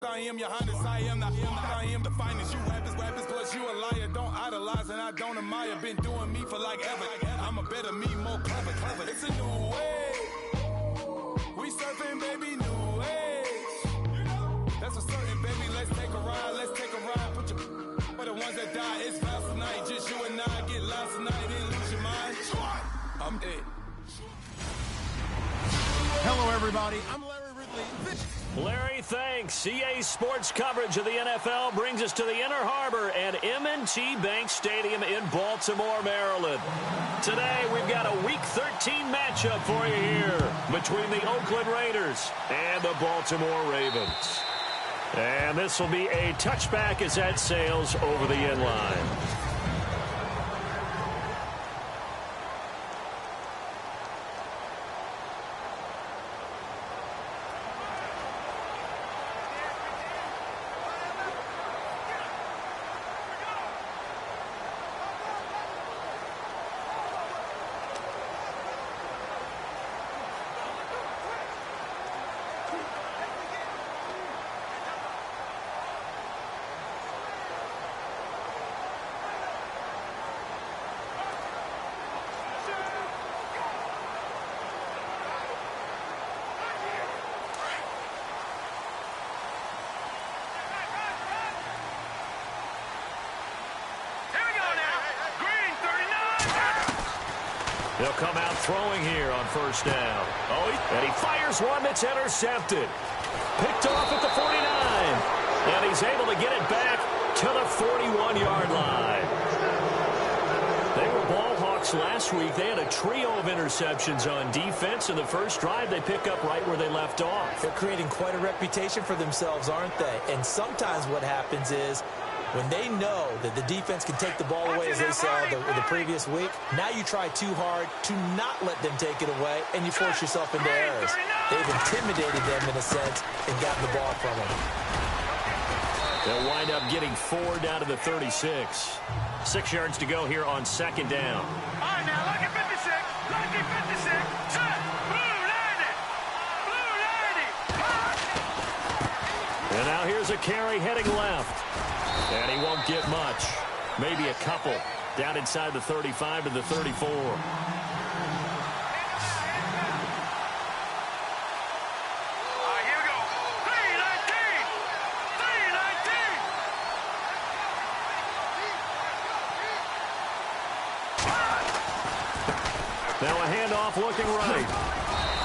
I am your Highness, I am the finest. You rappers, plus you a liar. Don't idolize and I don't admire. Been doing me for like ever. I'm a better me, more clever. It's a new way. We surfing, baby, new age. That's a certain, baby. Let's take a ride. Put your for the ones that die. It's vows tonight. Just you and I get lost tonight and lose your mind. I'm dead. Hello, everybody. I'm Larry Ridley. Larry, thanks. EA Sports coverage of the NFL brings us to the Inner Harbor at M&T Bank Stadium in Baltimore, Maryland. Today, we've got a Week 13 matchup for you here between the Oakland Raiders and the Baltimore Ravens. And this will be a touchback as that sails over the end line. They'll come out throwing here on first down. And he fires one that's intercepted. Picked off at the 49. And he's able to get it back to the 41-yard line. They were ball hawks last week. They had a trio of interceptions on defense. In the first drive, they pick up right where they left off. They're creating quite a reputation for themselves, aren't they? And sometimes what happens is, when they know that the defense can take the ball away, as they saw the previous week, now you try too hard to not let them take it away, and you force yourself into errors. They've intimidated them, in a sense, and gotten the ball from them. They'll wind up getting 4 down to the 36. 6 yards to go here on second down. All right, now, lucky 56. Lucky 56. Set. Blue 90. Blue 90. And now here's a carry heading left. And he won't get much. Maybe a couple. Down inside the 35 to the 34. All right, here we go. 319. 319. Now a handoff looking right.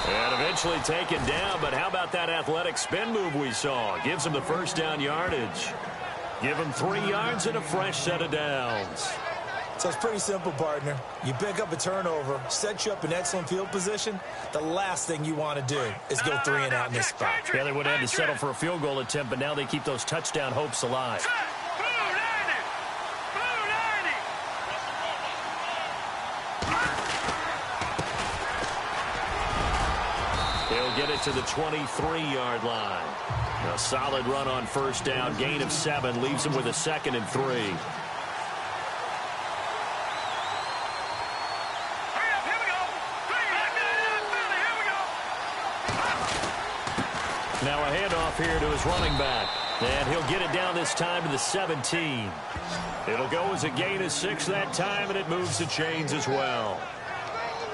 And eventually taken down, but how about that athletic spin move we saw? Gives him the first down yardage. Give him 3 yards and a fresh set of downs. So it's pretty simple, partner. You pick up a turnover, set you up in excellent field position. The last thing you want to do is go 3 and out in this spot. Yeah, they would have had to settle for a field goal attempt, but now they keep those touchdown hopes alive. He'll get it to the 23-yard line. A solid run on first down. Gain of 7 leaves him with a 2nd and 3. Now a handoff here to his running back. And he'll get it down this time to the 17. It'll go as a gain of 6 that time, and it moves the chains as well.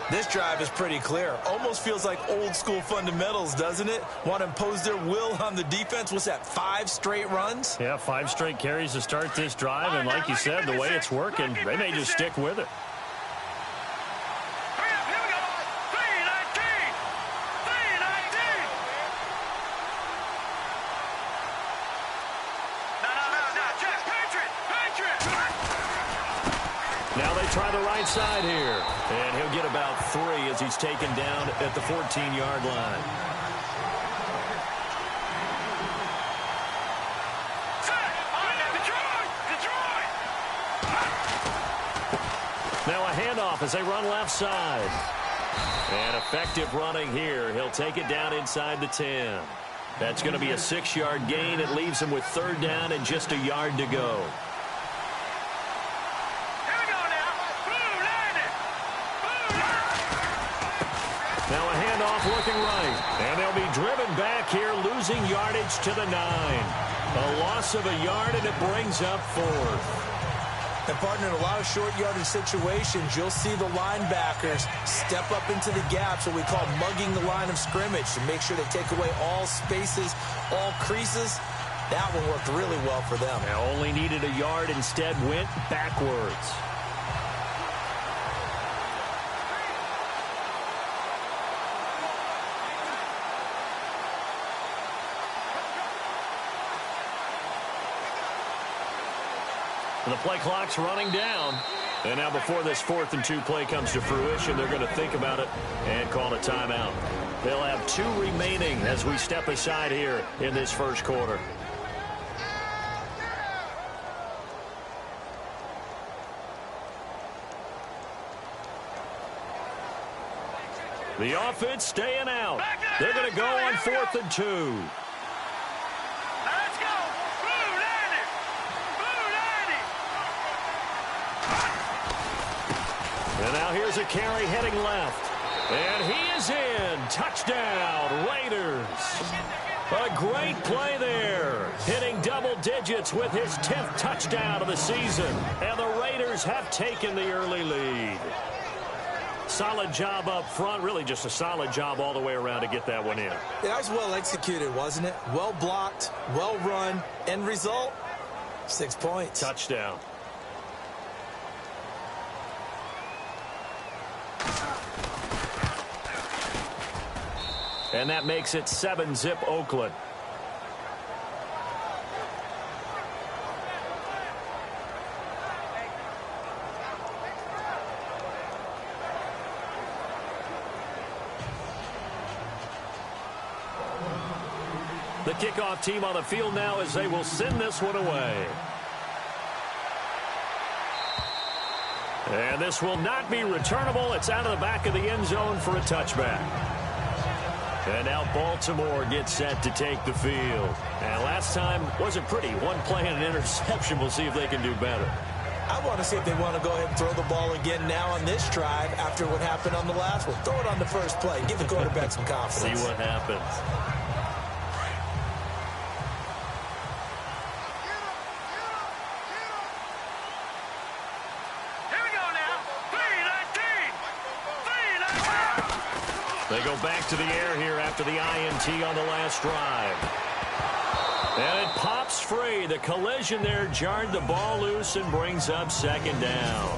This drive is pretty clear. Almost feels like old-school fundamentals, doesn't it? Want to impose their will on the defense. What's that, 5 straight runs? Yeah, 5 straight carries to start this drive, and like you said, the way it's working, they may just stick with it. Now they try the right side here. And he'll get about 3 as he's taken down at the 14-yard line. Now a handoff as they run left side. And effective running here. He'll take it down inside the 10. That's going to be a 6-yard gain. It leaves him with 3rd down and just a yard to go. Now a handoff looking right. And they'll be driven back here, losing losing yardage to the 9. A loss of a yard, and it brings up 4th. And, partner, in a lot of short yardage situations, you'll see the linebackers step up into the gaps, what we call mugging the line of scrimmage, to make sure they take away all spaces, all creases. That one worked really well for them. They only needed a yard, instead went backwards. The play clock's running down. And now before this 4th and 2 play comes to fruition, they're going to think about it and call a timeout. They'll have 2 remaining as we step aside here in this first quarter. The offense staying out. They're going to go on 4th and 2. And now here's a carry heading left. And he is in. Touchdown, Raiders. A great play there. Hitting double digits with his 10th touchdown of the season. And the Raiders have taken the early lead. Solid job up front. Really just a solid job all the way around to get that one in. Yeah, that was well executed, wasn't it? Well blocked, well run. End result, 6 points. Touchdown. And that makes it 7-zip Oakland. The kickoff team on the field now as they will send this one away. And this will not be returnable. It's out of the back of the end zone for a touchback. And now Baltimore gets set to take the field. And last time wasn't pretty. One play and an interception. We'll see if they can do better. I want to see if they want to go ahead and throw the ball again now on this drive after what happened on the last one. Throw it on the first play. Give the quarterback some confidence. See what happens. They go back to the air here after the INT on the last drive. And it pops free. The collision there jarred the ball loose and brings up second down.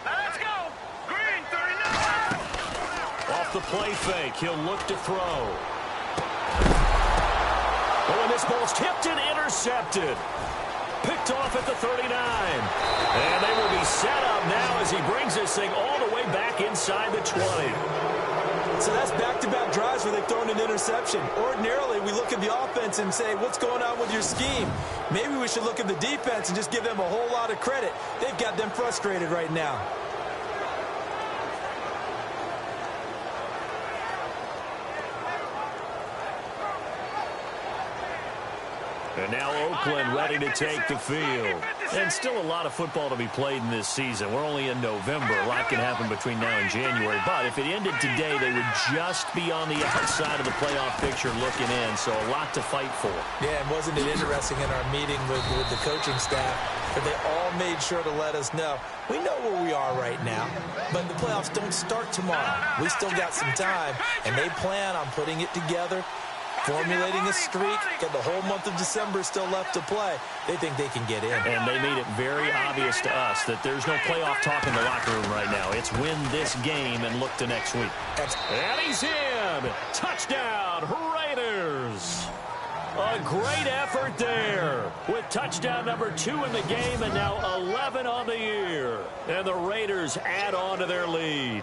Let's go. Green 39. Off the play fake, he'll look to throw. Oh, and this ball's tipped and intercepted. Picked off at the 39. And they will be set up now as he brings this thing all the way back inside the 20. So that's back-to-back drives where they've thrown an interception. Ordinarily, we look at the offense and say, what's going on with your scheme? Maybe we should look at the defense and just give them a whole lot of credit. They've got them frustrated right now. And now Oakland ready to take the field. And still a lot of football to be played in this season. We're only in November. A lot can happen between now and January. But if it ended today, they would just be on the outside of the playoff picture looking in. So a lot to fight for. Yeah, and wasn't it interesting in our meeting with the coaching staff that they all made sure to let us know, we know where we are right now, but the playoffs don't start tomorrow. We still got some time, and they plan on putting it together, formulating a streak, got the whole month of December still left to play. They think they can get in. And they made it very obvious to us that there's no playoff talk in the locker room right now. It's win this game and look to next week. And he's in! Touchdown, Raiders! A great effort there with touchdown number 2 in the game and now 11 on the year. And the Raiders add on to their lead.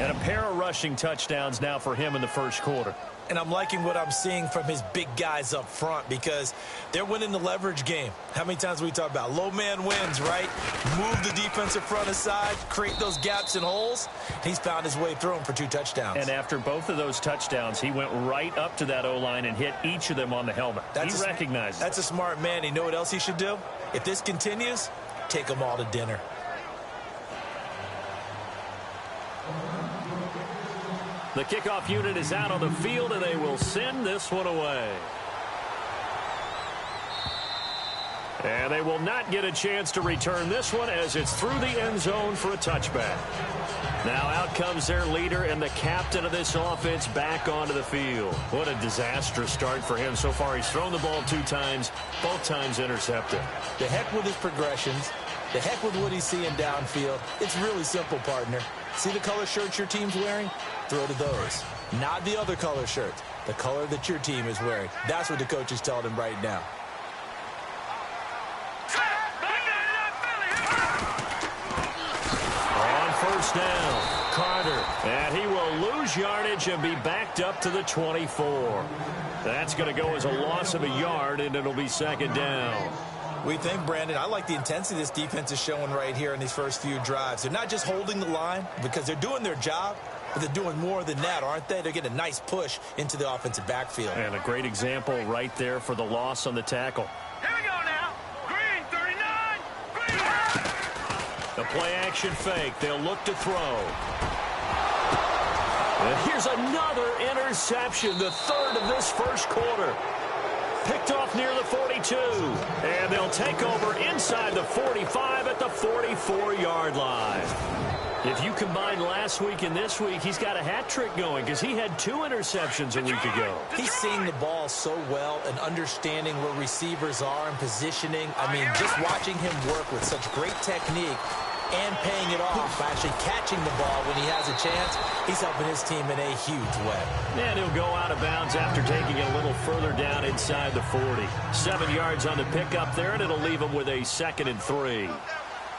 And a pair of rushing touchdowns now for him in the first quarter. And I'm liking what I'm seeing from his big guys up front because they're winning the leverage game. How many times we talk about low man wins, right? Move the defensive front aside, create those gaps and holes. He's found his way through them for 2 touchdowns. And after both of those touchdowns, he went right up to that O-line and hit each of them on the helmet. He recognized it. That's a smart man. You know what else he should do? If this continues, take them all to dinner. The kickoff unit is out on the field, and they will send this one away. And they will not get a chance to return this one as it's through the end zone for a touchback. Now out comes their leader and the captain of this offense back onto the field. What a disastrous start for him so far. He's thrown the ball 2 times, both times intercepted. The heck with his progressions. The heck with what he's seeing downfield. It's really simple, partner. See the color shirts your team's wearing? Throw to those. Not the other color shirts. The color that your team is wearing. That's what the coach is telling him right now. First down, Carter, and he will lose yardage and be backed up to the 24. That's going to go as a loss of a yard, and it'll be second down. We think, Brandon, I like the intensity this defense is showing right here in these first few drives. They're not just holding the line because they're doing their job, but they're doing more than that, aren't they? They're getting a nice push into the offensive backfield. And a great example right there for the loss on the tackle. Here we go now. Green, 39. Green. The play-action fake. They'll look to throw. And here's another interception, the third of this first quarter. Picked off near the 42. And they'll take over inside the 45 at the 44-yard line. If you combine last week and this week, he's got a hat trick going because he had 2 interceptions a week ago. He's seeing the ball so well and understanding where receivers are and positioning. I mean, just watching him work with such great technique and paying it off by actually catching the ball when he has a chance, he's helping his team in a huge way. And he'll go out of bounds after taking it a little further down inside the 40. 7 yards on the pickup there, and it'll leave him with a 2nd and 3.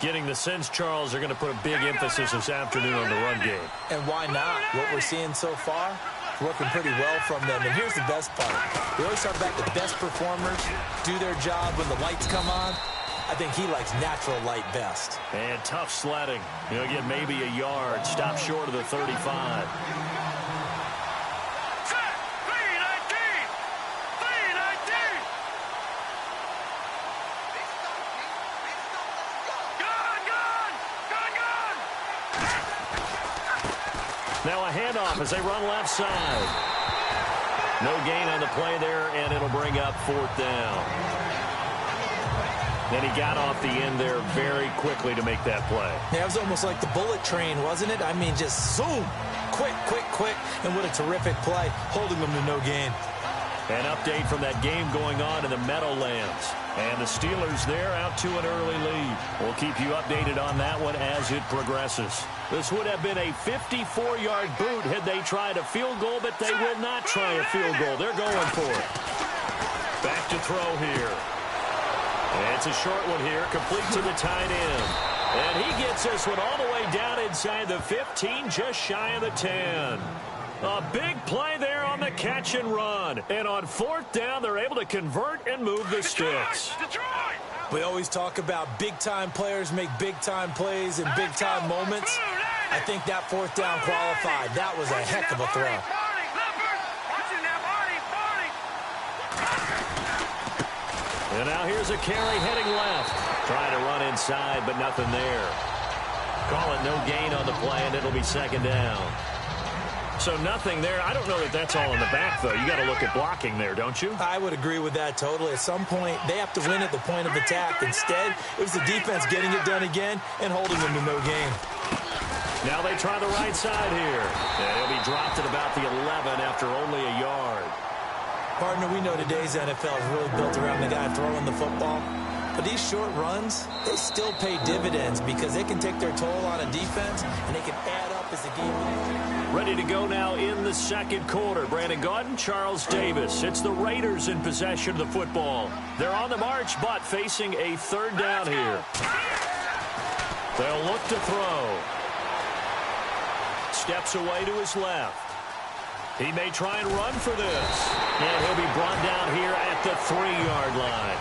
Getting the sense, Charles, are going to put a big emphasis this afternoon on the run game. And why not? What we're seeing so far, working pretty well from them. And here's the best part. We always talk about the best performers do their job when the lights come on. I think he likes natural light best. And tough sledding. He'll get maybe a yard. Stop short of the 35. Now a handoff as they run left side. No gain on the play there, and it'll bring up 4th down. Then he got off the end there very quickly to make that play. Yeah, it was almost like the bullet train, wasn't it? I mean, just zoom. Quick, quick, quick. And what a terrific play, holding them to no gain. An update from that game going on in the Meadowlands. And the Steelers there out to an early lead. We'll keep you updated on that one as it progresses. This would have been a 54-yard boot had they tried a field goal, but they will not try a field goal. They're going for it. Back to throw here. And it's a short one here, complete to the tight end. And he gets this one all the way down inside the 15, just shy of the 10. A big play there on the catch and run. And on 4th down, they're able to convert and move the sticks. We always talk about big-time players make big-time plays in big-time moments. I think that 4th down qualified. That was a heck of a throw. And now here's a carry heading left. Trying to run inside, but nothing there. Call it no gain on the play, and it'll be 2nd down. So nothing there. I don't know that that's all in the back, though. You got to look at blocking there, don't you? I would agree with that totally. At some point, they have to win at the point of attack. Instead, it was the defense getting it done again and holding them to no gain. Now they try the right side here. And he'll be dropped at about the 11 after only a yard. Partner, we know today's NFL is really built around the guy throwing the football. But these short runs, they still pay dividends because they can take their toll on a defense and they can add up as the game. Ready to go now in the 2nd quarter. Brandon Gaudin, Charles Davis. It's the Raiders in possession of the football. They're on the march, but facing a 3rd down here. They'll look to throw. Steps away to his left. He may try and run for this. And he'll be brought down here at the 3-yard line.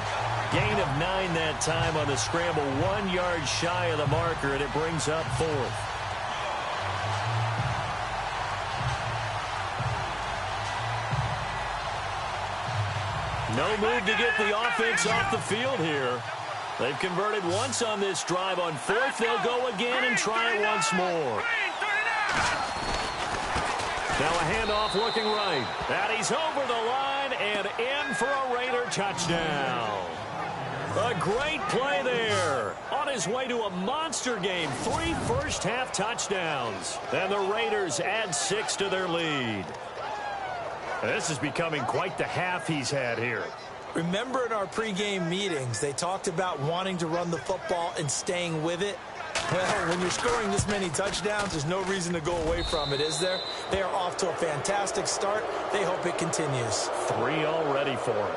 Gain of 9 that time on the scramble. 1 yard shy of the marker, and it brings up 4th. No move to get the offense off the field here. They've converted once on this drive. On fourth, they'll go again and try it once more. Now a handoff looking right. And he's over the line and in for a Raider touchdown. A great play there. On his way to a monster game. 3 first-half touchdowns. And the Raiders add 6 to their lead. This is becoming quite the half he's had here. Remember in our pregame meetings, they talked about wanting to run the football and staying with it? Well, when you're scoring this many touchdowns, there's no reason to go away from it, is there? They are off to a fantastic start. They hope it continues. 3 already for him.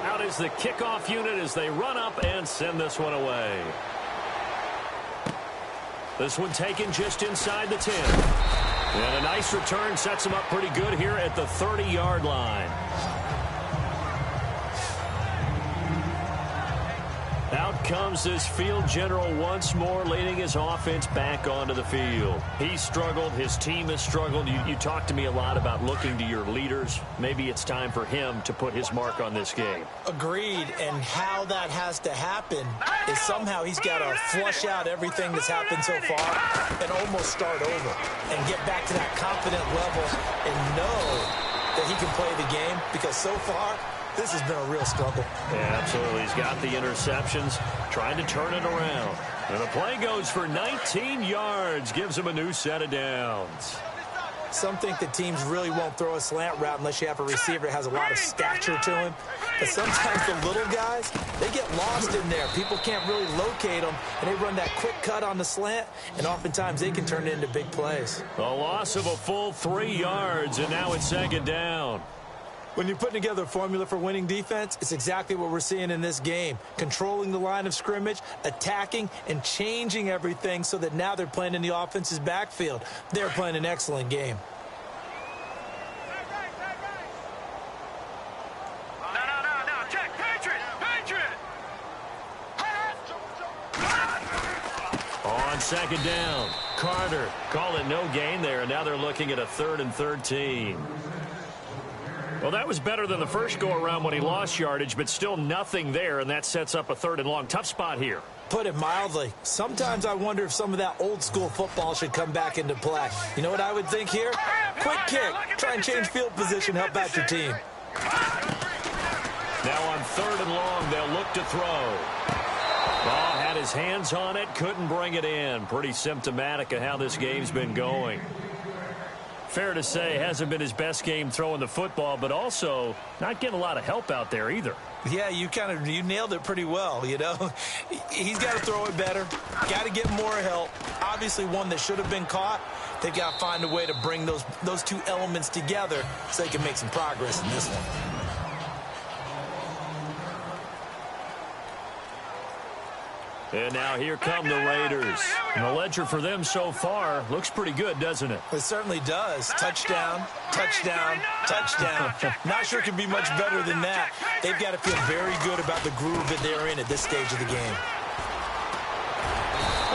Out is the kickoff unit as they run up and send this one away. This one taken just inside the 10. And a nice return sets him up pretty good here at the 30-yard line. Out comes this field general once more, leading his offense back onto the field. He struggled. His team has struggled. You talked to me a lot about looking to your leaders. Maybe it's time for him to put his mark on this game. Agreed. And how that has to happen is somehow he's got to flush out everything that's happened so far and almost start over and get back to that confident level and know that he can play the game, because so far this has been a real struggle. Yeah, absolutely. He's got the interceptions, trying to turn it around. And the play goes for 19 yards, gives him a new set of downs. Some think that teams really won't throw a slant route unless you have a receiver that has a lot of stature to him. But sometimes the little guys, they get lost in there. People can't really locate them, and they run that quick cut on the slant, and oftentimes they can turn it into big plays. A loss of a full 3 yards, and now it's second down. When you're putting together a formula for winning defense, it's exactly what we're seeing in this game. Controlling the line of scrimmage, attacking, and changing everything so that now they're playing in the offense's backfield. They're playing an excellent game. No. Check. Patriot. On second down, Carter call it no gain there, and now they're looking at a 3rd and 13. Well, that was better than the first go-around when he lost yardage, but still nothing there, and that sets up a 3rd and long. Tough spot here. Put it mildly. Sometimes I wonder if some of that old-school football should come back into play. You know what I would think here? Quick kick. Try and change field position. Help out your team. Now on 3rd and long, they'll look to throw. Ball had his hands on it, couldn't bring it in. Pretty symptomatic of how this game's been going. Fair to say, hasn't been his best game throwing the football, but also not getting a lot of help out there either. Yeah, you nailed it pretty well, you know. He's got to throw it better, got to get more help. Obviously one that should have been caught. They've got to find a way to bring those two elements together so they can make some progress in this one. And now here come the Raiders. And the ledger for them so far looks pretty good, doesn't it? It certainly does. Touchdown, touchdown, touchdown. Not sure it can be much better than that. They've got to feel very good about the groove that they're in at this stage of the game.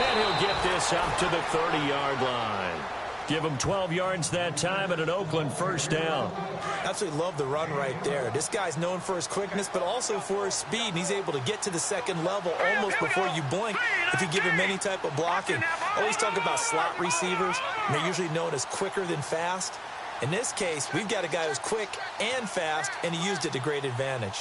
And he'll get this up to the 30-yard line. Give him 12 yards that time and an Oakland first down. Absolutely love the run right there. This guy's known for his quickness, but also for his speed. And he's able to get to the second level almost before you blink if you give him any type of blocking. Always talk about slot receivers, and they're usually known as quicker than fast. In this case, we've got a guy who's quick and fast, and he used it to great advantage.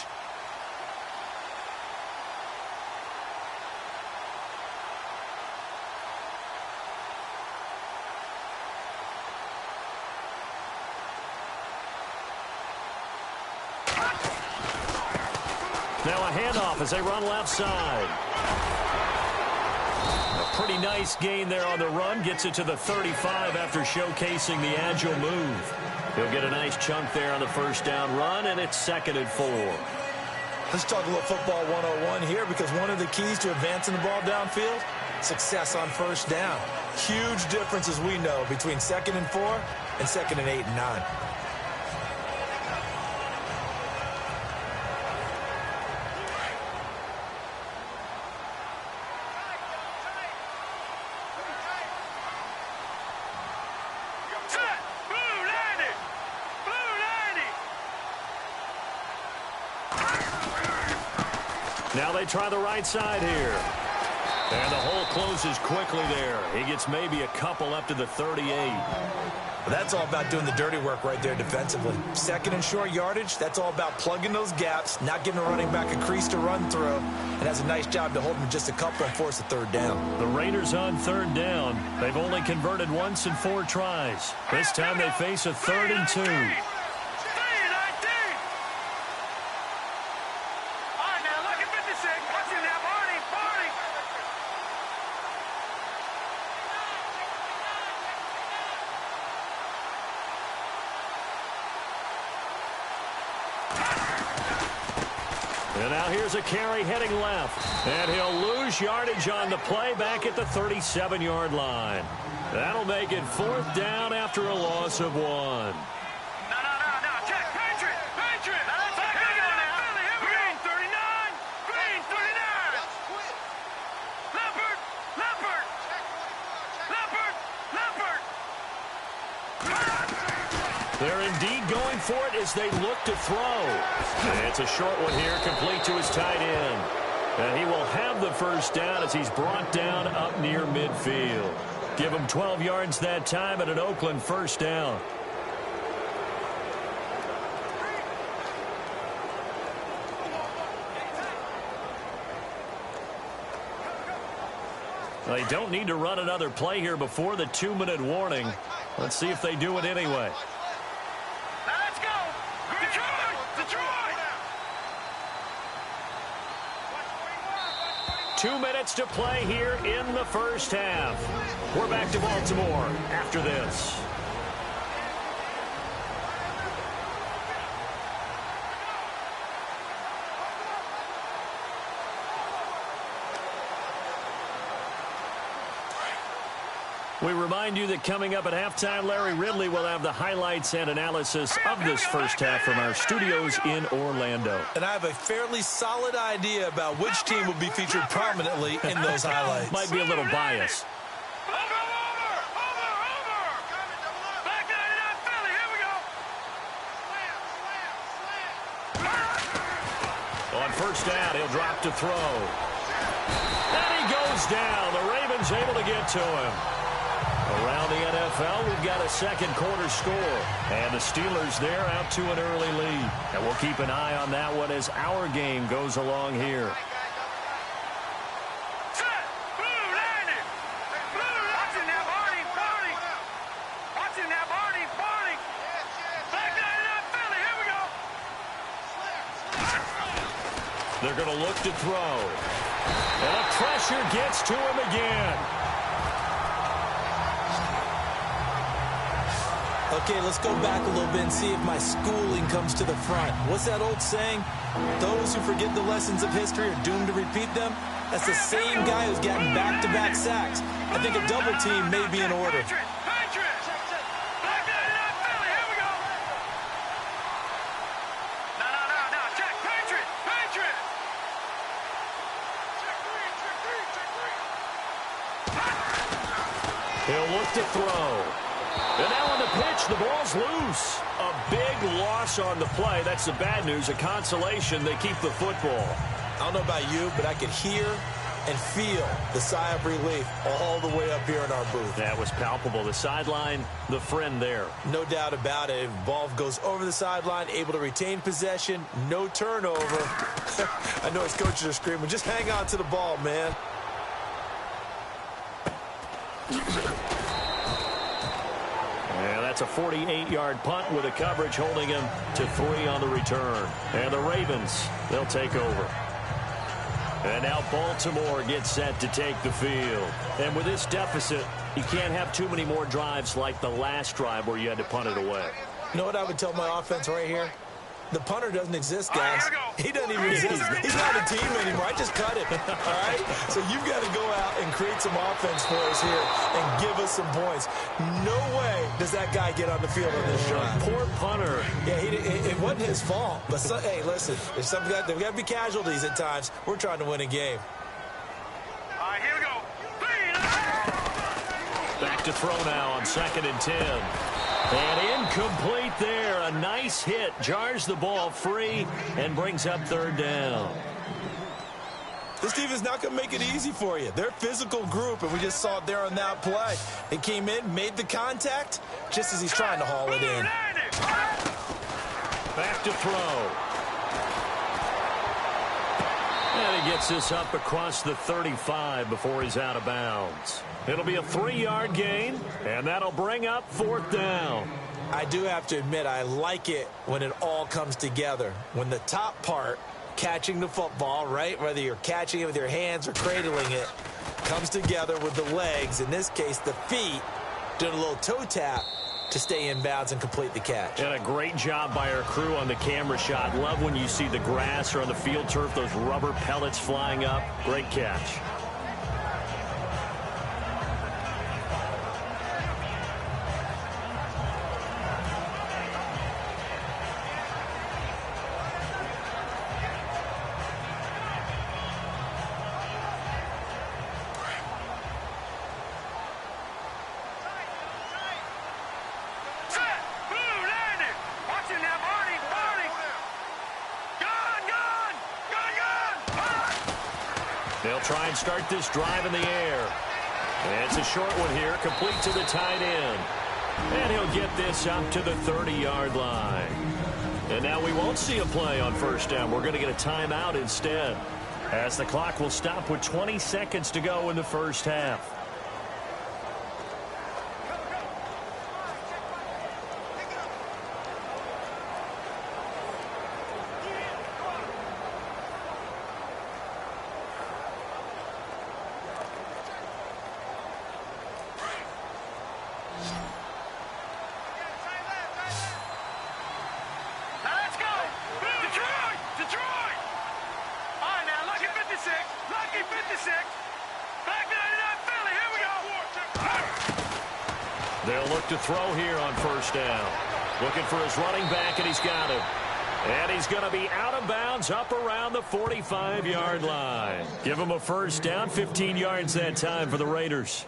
Now a handoff as they run left side. A pretty nice gain there on the run. Gets it to the 35 after showcasing the agile move. He'll get a nice chunk there on the first down run, and it's 2nd and 4. Let's talk a little football 101 here, because one of the keys to advancing the ball downfield, success on first down. Huge difference, as we know, between 2nd and 4 and 2nd and 8 and 9. Now they try the right side here. And the hole closes quickly there. He gets maybe a couple up to the 38. That's all about doing the dirty work right there defensively. Second and short yardage, that's all about plugging those gaps, not giving a running back a crease to run through, and has a nice job to hold him just a couple and force a third down. The Raiders on third down. They've only converted once in 4 tries. This time they face a 3rd and 2. And now here's a carry heading left. And he'll lose yardage on the play back at the 37-yard line. That'll make it 4th down after a loss of 1. No. Check. Patriot. Back now. Green 39. Green 39. Leopard. They're indeed going for it as they look to throw. And it's a short one here, complete to his tight end. And he will have the first down as he's brought down up near midfield. Give him 12 yards that time and an Oakland first down. They don't need to run another play here before the 2-minute warning. Let's see if they do it anyway. Let's go. Detroit. 2 minutes to play here in the first half. We're back to Baltimore after this. We remind you that coming up at halftime, Larry Ridley will have the highlights and analysis of this first half from our studios in Orlando. And I have a fairly solid idea about which team will be featured prominently in those highlights. Might be a little biased. Over. Back 99 Philly. Here we go. On first down, he'll drop to throw. And he goes down. The Ravens able to get to him. Around the NFL, we've got a second quarter score. And the Steelers there out to an early lead. And we'll keep an eye on that one as our game goes along here. Set. Blue landing. Watching that Barney. Back 99 Philly. Here we go. They're going to look to throw. And the pressure gets to him again. Okay, let's go back a little bit and see if my schooling comes to the front. What's that old saying? Those who forget the lessons of history are doomed to repeat them. That's the same guy who's gotten back-to-back sacks. I think a double team may be in order. Patriot. Back 99 Philly. Here we go. No. Check. Patriot. He'll look to throw. And now on the pitch, the ball's loose. A big loss on the play. That's the bad news. A consolation, they keep the football. I don't know about you, but I could hear and feel the sigh of relief all the way up here in our booth. That was palpable. The sideline, the friend there. No doubt about it. Ball goes over the sideline, able to retain possession, no turnover. I know his coaches are screaming, just hang on to the ball, man. Yeah, that's a 48-yard punt with a coverage holding him to 3 on the return. And the Ravens, they'll take over. And now Baltimore gets set to take the field. And with this deficit, you can't have too many more drives like the last drive where you had to punt it away. You know what I would tell my offense right here? The punter doesn't exist, guys. He doesn't even exist. He's not a team anymore. I just cut him. All right? So you've got to go out and create some offense for us here and give us some points. No way does that guy get on the field on this drive. Poor punter. Yeah, it wasn't his fault. But, hey, listen, there's got to be casualties at times. We're trying to win a game. All right, here we go. Back to throw now on 2nd and 10. And incomplete there. a nice hit, jars the ball free, and brings up third down. This team is not going to make it easy for you. They're a physical group, and we just saw it there on that play. They came in, made the contact, just as he's trying to haul it in. Back to throw. And he gets this up across the 35 before he's out of bounds. It'll be a 3-yard gain, and that'll bring up fourth down. I do have to admit, I like it when it all comes together. When the top part, catching the football, right, whether you're catching it with your hands or cradling it, comes together with the legs, in this case the feet, doing a little toe tap to stay in bounds and complete the catch. And a great job by our crew on the camera shot. Love when you see the grass or on the field turf, those rubber pellets flying up. Great catch. They'll try and start this drive in the air. And it's a short one here, complete to the tight end. And he'll get this up to the 30-yard line. And now we won't see a play on first down. We're going to get a timeout instead, as the clock will stop with 20 seconds to go in the first half. They'll look to throw here on first down. Looking for his running back, and he's got him. And he's going to be out of bounds up around the 45-yard line. Give him a first down, 15 yards that time for the Raiders.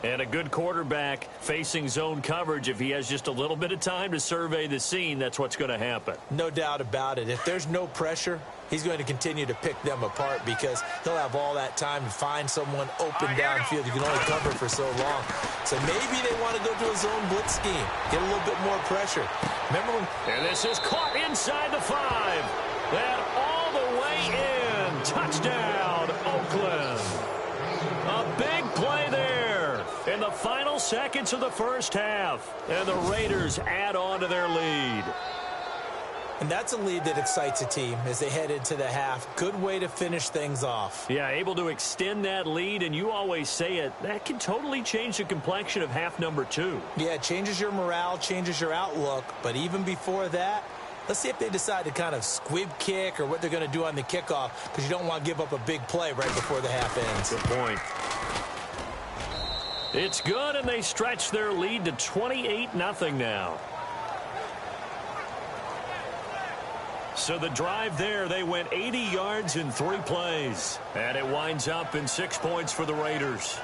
And a good quarterback facing zone coverage. If he has just a little bit of time to survey the scene, that's what's going to happen. No doubt about it. If there's no pressure, he's going to continue to pick them apart because he'll have all that time to find someone open downfield. You can only cover for so long. So maybe they want to go to a zone blitz scheme, get a little bit more pressure. Remember when... And this is caught inside the 5. And all the way in. Touchdown, Oakland. A big play there in the final seconds of the first half. And the Raiders add on to their lead. And that's a lead that excites a team as they head into the half. Good way to finish things off. Yeah, able to extend that lead, and you always say it, that can totally change the complexion of half number 2. Yeah, it changes your morale, changes your outlook. But even before that, let's see if they decide to kind of squib kick or what they're going to do on the kickoff, because you don't want to give up a big play right before the half ends. Good point. It's good, and they stretch their lead to 28-0 now. So the drive there, they went 80 yards in 3 plays. And it winds up in 6 points for the Raiders.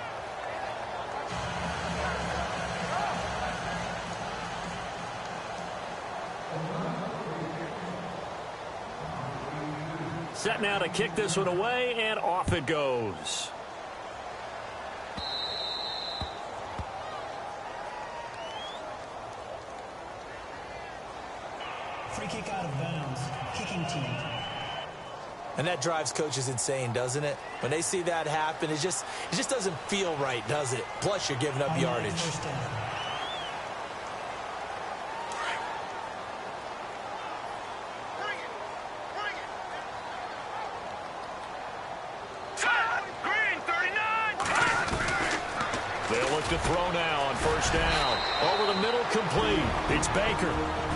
Set now to kick this one away, and off it goes. Free kick out of bounds. Kicking team. And that drives coaches insane, doesn't it? When they see that happen, it just doesn't feel right, does it? Plus, you're giving up yardage. They'll look to throw now on first down. Over the middle, complete. It's Baker.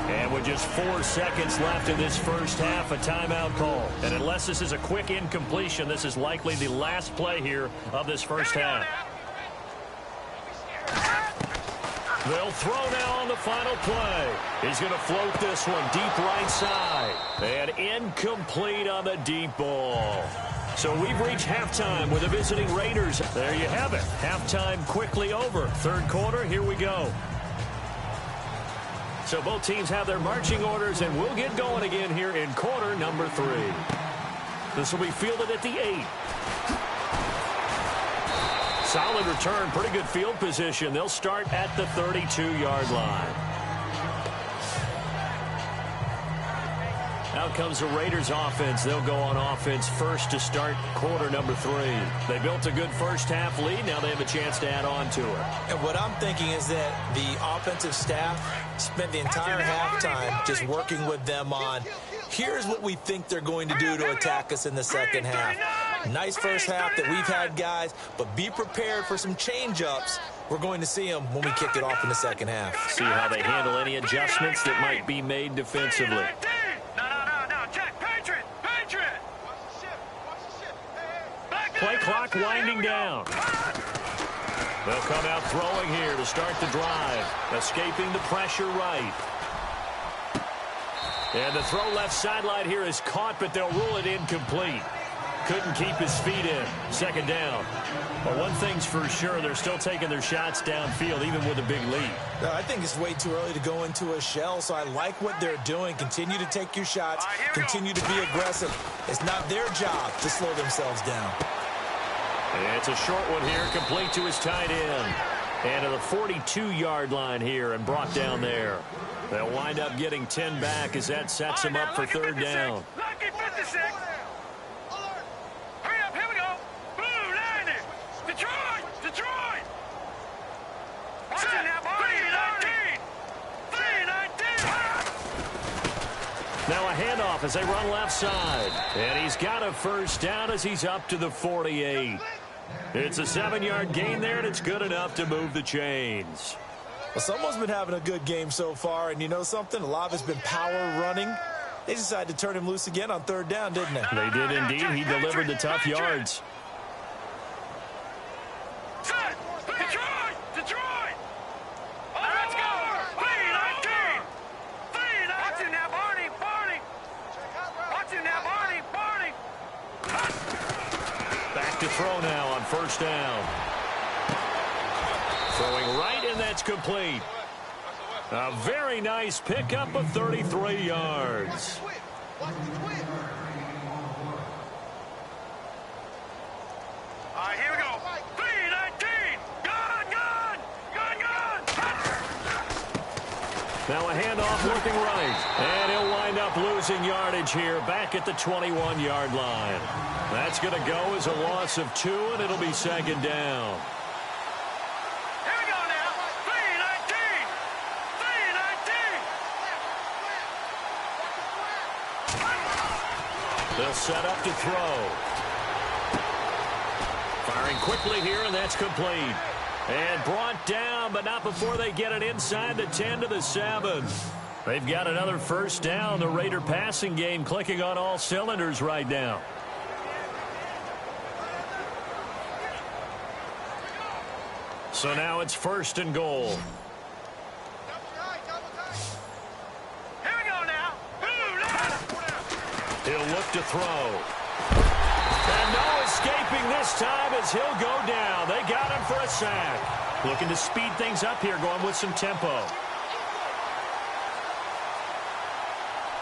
And with just 4 seconds left in this first half, a timeout call. And unless this is a quick incompletion, this is likely the last play here of this first half. They'll throw now on the final play. He's going to float this one deep right side. And incomplete on the deep ball. So we've reached halftime with the visiting Raiders. There you have it. Halftime quickly over. Third quarter, here we go. So both teams have their marching orders, and we'll get going again here in quarter number 3. This will be fielded at the 8. Solid return, pretty good field position. They'll start at the 32-yard line. Out comes the Raiders offense. They'll go on offense first to start quarter number 3. They built a good first half lead. Now they have a chance to add on to it. And what I'm thinking is that the offensive staff spent the entire halftime just working with them on, here's what we think they're going to do to attack us in the second half. Nice first half that we've had, guys, but be prepared for some change-ups. We're going to see them when we kick it off in the second half. See how they handle any adjustments that might be made defensively. Play clock winding down. They'll come out throwing here to start the drive. Escaping the pressure right. And the throw left sideline here is caught, but they'll rule it incomplete. Couldn't keep his feet in. Second down. But one thing's for sure, they're still taking their shots downfield, even with a big lead. I think it's way too early to go into a shell, so I like what they're doing. Continue to take your shots. Continue to be aggressive. It's not their job to slow themselves down. It's a short one here, complete to his tight end. And to the 42-yard line here and brought down there. They'll wind up getting 10 back as that sets him up for third down. Lucky 56. Hurry up, here we go. Blue line it. Detroit, Detroit. Watching that body. 3-19. Now a handoff as they run left side. And he's got a first down as he's up to the 48. It's a 7-yard gain there, and it's good enough to move the chains. Well, someone's been having a good game so far, and you know something? A lot of it's been power running. They decided to turn him loose again on third down, didn't they? They did indeed. He delivered the tough yards. Detroit! Detroit! Let's go! 3-19! 3-19! Watching that, Barney! Barney! Watching that, Barney! Barney! Back to throw now on first down. Throwing right, and that's complete. A very nice pickup of 33 yards. All right, here we go. 3-19! Gone, gone! Gone, gone! Now a handoff looking right. And he'll wind up losing yardage here back at the 21-yard line. That's going to go as a loss of 2, and it'll be second down. Here we go now. 3-19! 3-19! They'll set up to throw. Firing quickly here, and that's complete. And brought down, but not before they get it inside the 10 to the 7. They've got another first down. The Raider passing game clicking on all cylinders right now. So now it's first and goal. Here we go now. He'll look to throw. And no escaping this time as he'll go down. They got him for a sack. Looking to speed things up here, going with some tempo.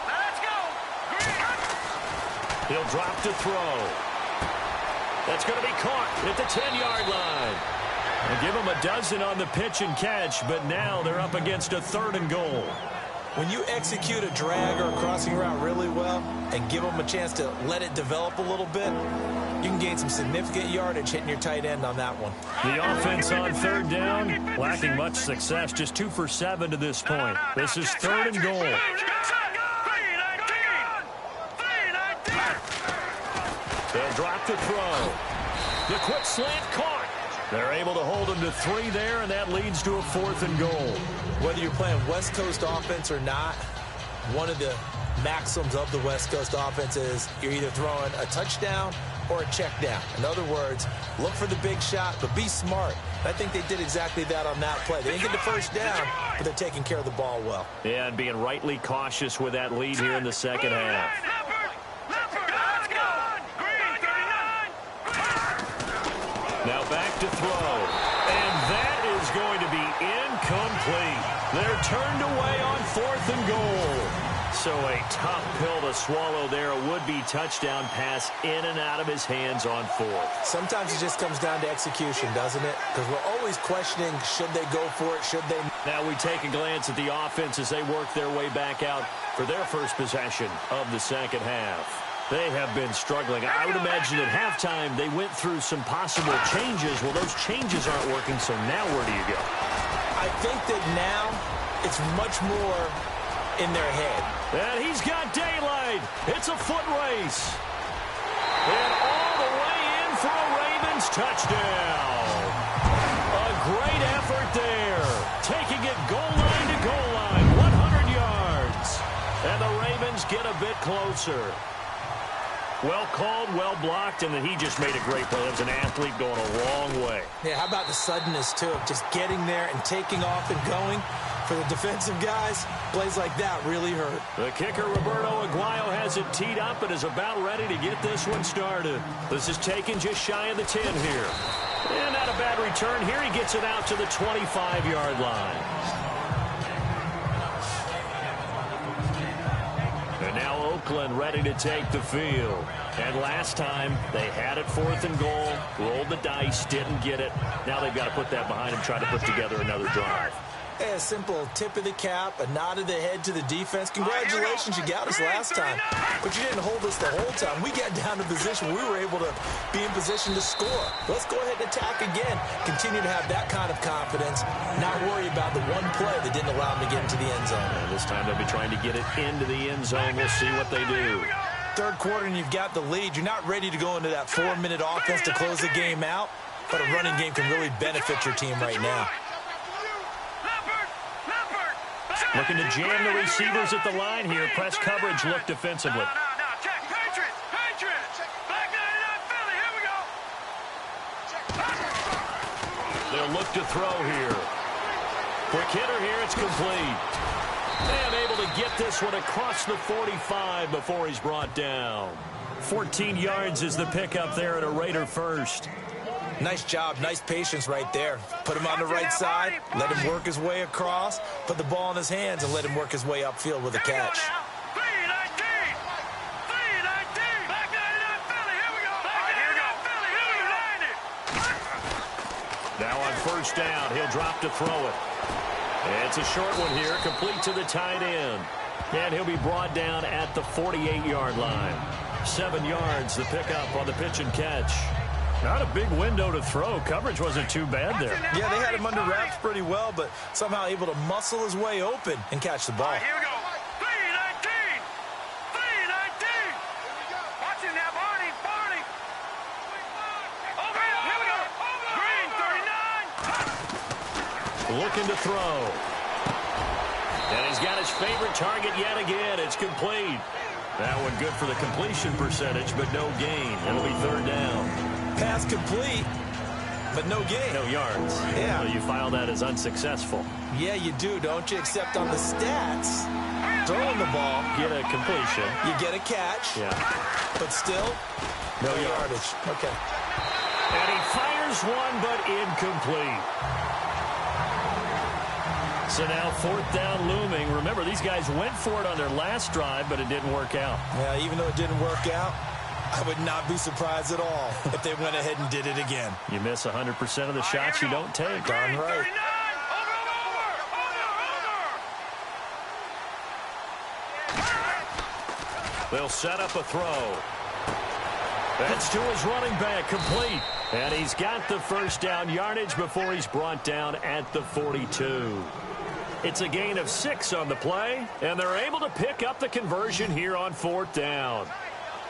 Let's go. He'll drop to throw. That's going to be caught at the 10-yard line. And give them a dozen on the pitch and catch, but now they're up against a third and goal. When you execute a drag or a crossing route really well and give them a chance to let it develop a little bit, you can gain some significant yardage hitting your tight end on that one. The offense on third down, lacking much success, just 2 for 7 to this point. This is third and goal. They'll drop to throw. The quick slant caught. They're able to hold them to 3 there, and that leads to a 4th and goal. Whether you're playing West Coast offense or not, one of the maxims of the West Coast offense is you're either throwing a touchdown or a check down. In other words, look for the big shot, but be smart. I think they did exactly that on that play. They didn't get the first down, but they're taking care of the ball well. Yeah, and being rightly cautious with that lead here in the second half. Now back to throw. And that is going to be incomplete. Their turned away on 4th and goal. So a tough pill to swallow there. A would-be touchdown pass in and out of his hands on 4th. Sometimes it just comes down to execution, doesn't it? Because we're always questioning, should they go for it, should they? Now we take a glance at the offense as they work their way back out for their first possession of the second half. They have been struggling. I would imagine at halftime they went through some possible changes. Well, those changes aren't working, so now where do you go? I think that now it's much more in their head. And he's got daylight. It's a foot race. And all the way in for a Ravens touchdown. A great effort there. Taking it goal line to goal line. 100 yards. And the Ravens get a bit closer. Well called, well blocked, and then he just made a great play. That was an athlete going a long way. Yeah, how about the suddenness, too, of just getting there and taking off and going? For the defensive guys, plays like that really hurt. The kicker, Roberto Aguayo, has it teed up and is about ready to get this one started. This is taken just shy of the 10 here. And not a bad return here. He gets it out to the 25-yard line. And now Oakland ready to take the field. And last time, they had it 4th and goal, rolled the dice, didn't get it. Now they've got to put that behind them, try to put together another drive. A simple tip of the cap, a nod of the head to the defense. Congratulations, you got us last time. But you didn't hold us the whole time. We got down to position. We were able to be in position to score. Let's go ahead and attack again. Continue to have that kind of confidence. Not worry about the one play that didn't allow them to get into the end zone. And this time they'll be trying to get it into the end zone. We'll see what they do. Third quarter and you've got the lead. You're not ready to go into that 4-minute offense to close the game out. But a running game can really benefit your team right now. Looking to jam the receivers at the line here. Press coverage, look defensively. No, check. Patriots. Back 99 Philly. Here we go. They'll look to throw here. Quick hitter here. It's complete. And able to get this one across the 45 before he's brought down. 14 yards is the pickup there at a Raider first. Nice job, nice patience right there. Put him on the right side, let him work his way across, put the ball in his hands, and let him work his way upfield with a catch. 3-19. Back 99 Philly. Here we go. Back 99 Philly. Here we go. Now on first down, he'll drop to throw it. It's a short one here, complete to the tight end. And he'll be brought down at the 48-yard line. 7 yards, the pickup on the pitch and catch. Not a big window to throw. Coverage wasn't too bad there. Yeah, they had him under wraps pretty well, but somehow able to muscle his way open and catch the ball. Here we go. 3-19. Watch him now, Barney. Over here. Here we go. Green, 39. Looking to throw. And he's got his favorite target yet again. It's complete. That one good for the completion percentage, but no gain. It'll be third down. Pass complete, but no gain. No yards. Yeah. So you file that as unsuccessful. Yeah, you do, don't you? Except on the stats, throwing the ball, Get a completion. you get a catch, Yeah. but still, No yardage. Okay. And he fires one, but incomplete. So now 4th down looming. Remember, these guys went for it on their last drive, but it didn't work out. Yeah, even though it didn't work out, I would not be surprised at all if they went ahead and did it again. You miss 100% of the shots you don't take. Darn right. They'll set up a throw. That's to his running back, complete. And he's got the first down yardage before he's brought down at the 42. It's a gain of 6 on the play, and they're able to pick up the conversion here on 4th down.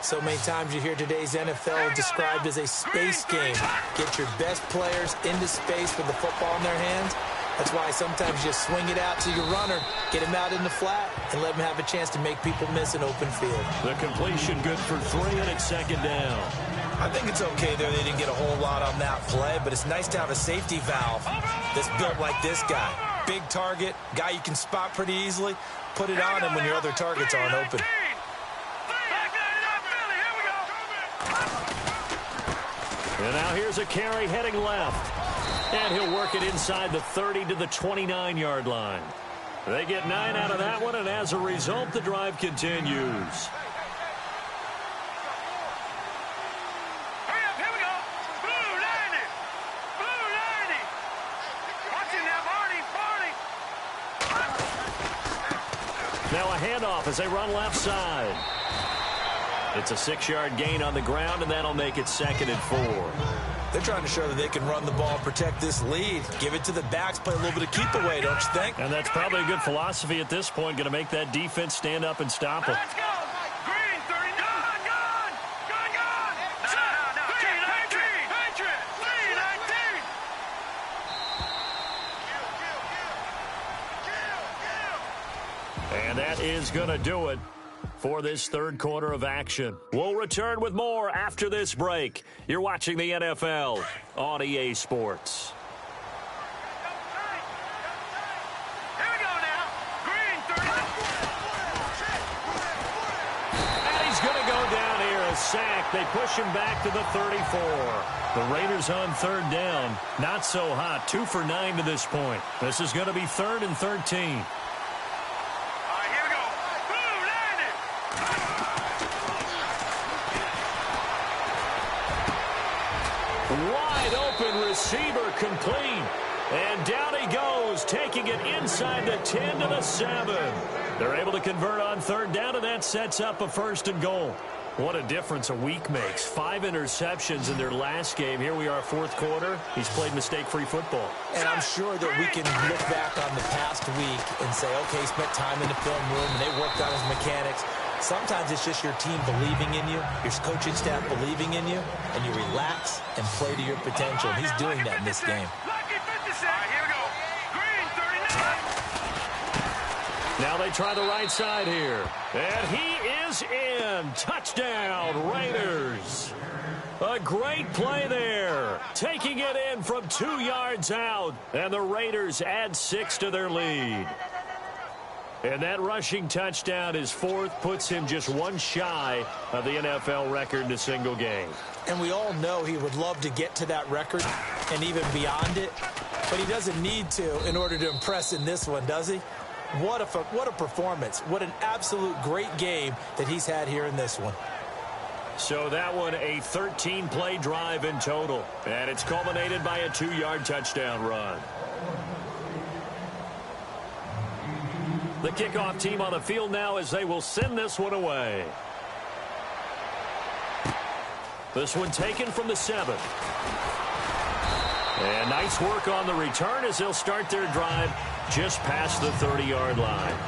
So many times you hear today's NFL described as a space game. Get your best players into space with the football in their hands. That's why sometimes you swing it out to your runner, get him out in the flat, and let him have a chance to make people miss an open field. The completion good for 3, and it's second down. I think it's okay there. They didn't get a whole lot on that play, but it's nice to have a safety valve that's built like this guy. Big target, guy you can spot pretty easily. Put it on him when your other targets aren't open. And now here's a carry heading left. And he'll work it inside the 30 to the 29-yard line. They get 9 out of that one, and as a result, the drive continues. Now a handoff as they run left side. It's a 6-yard gain on the ground, and that'll make it 2nd and 4. They're trying to show that they can run the ball, protect this lead. Give it to the backs, play a little bit of keep away, don't you think? And that's probably a good philosophy at this point, going to make that defense stand up and stop it. Let's go! Green, 30, gone! No. 319! And that is going to do it for this third quarter of action. We'll return with more after this break. You're watching the NFL on EA Sports. Here we go now. Green, 30. And he's going to go down here, a sack. They push him back to the 34. The Raiders on 3rd down. Not so hot. 2 for 9 to this point. This is going to be 3rd and 13. Wide open receiver complete. And down he goes, taking it inside the 10 to the 7. They're able to convert on 3rd down, and that sets up a 1st and goal. What a difference a week makes. 5 interceptions in their last game. Here we are, 4th quarter. He's played mistake-free football. And I'm sure that we can look back on the past week and say, okay, he spent time in the film room, and they worked on his mechanics. Sometimes it's just your team believing in you, your coaching staff believing in you, and you relax and play to your potential. And he's doing that in this game. Here we go. Green, 39. Now they try the right side here. And he is in. Touchdown, Raiders. A great play there. Taking it in from 2 yards out. And the Raiders add 6 to their lead. And that rushing touchdown is 4th, puts him just 1 shy of the NFL record in a single game. And we all know he would love to get to that record and even beyond it, but he doesn't need to in order to impress in this one, does he? What a performance. What an absolute great game that he's had here in this one. So that one, a 13-play drive in total, and it's culminated by a 2-yard touchdown run. The kickoff team on the field now as they will send this one away. This one taken from the 7. And nice work on the return as they'll start their drive just past the 30-yard line.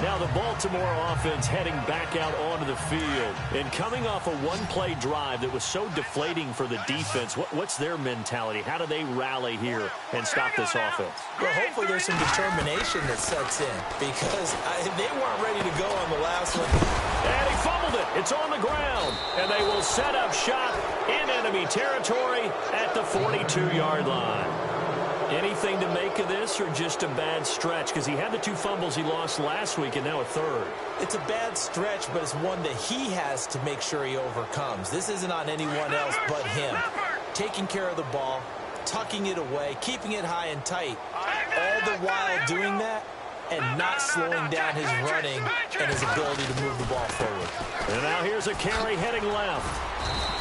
Now the Baltimore offense heading back out onto the field. And coming off a 1-play drive that was so deflating for the defense, what's their mentality? How do they rally here and stop this offense? Well, hopefully there's some determination that sets in because they weren't ready to go on the last one. And he fumbled it. It's on the ground. And they will set up shop in enemy territory at the 42-yard line. Anything to make of this or just a bad stretch? Because he had the 2 fumbles he lost last week and now a 3rd. It's a bad stretch, but it's one that he has to make sure he overcomes. This isn't on anyone else but him. Taking care of the ball, tucking it away, keeping it high and tight. All the while doing that and not slowing down his running and his ability to move the ball forward. And now here's a carry heading left.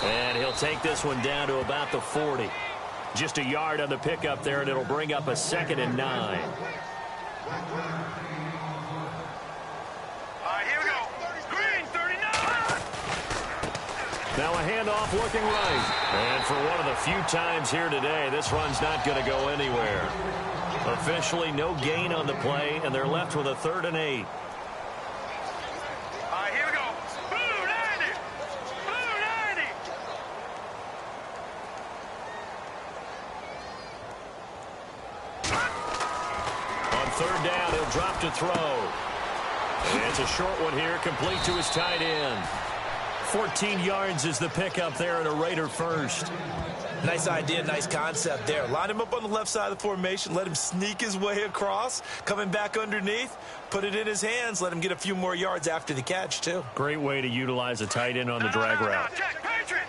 And he'll take this one down to about the 40. Just a yard on the pickup there, and it'll bring up a 2nd and 9. Here we go. Green, 39. Now a handoff looking right. And for one of the few times here today, this run's not going to go anywhere. Officially no gain on the play, and they're left with a 3rd and 8. Here we go. Blue 90. Blue 90. On 3rd down, he'll drop to throw. And it's a short one here, complete to his tight end. 14 yards is the pickup there, and a Raider 1st. Nice idea, nice concept there. Line him up on the left side of the formation, let him sneak his way across, coming back underneath, put it in his hands, let him get a few more yards after the catch, too. Great way to utilize a tight end on the drag route. Patriot.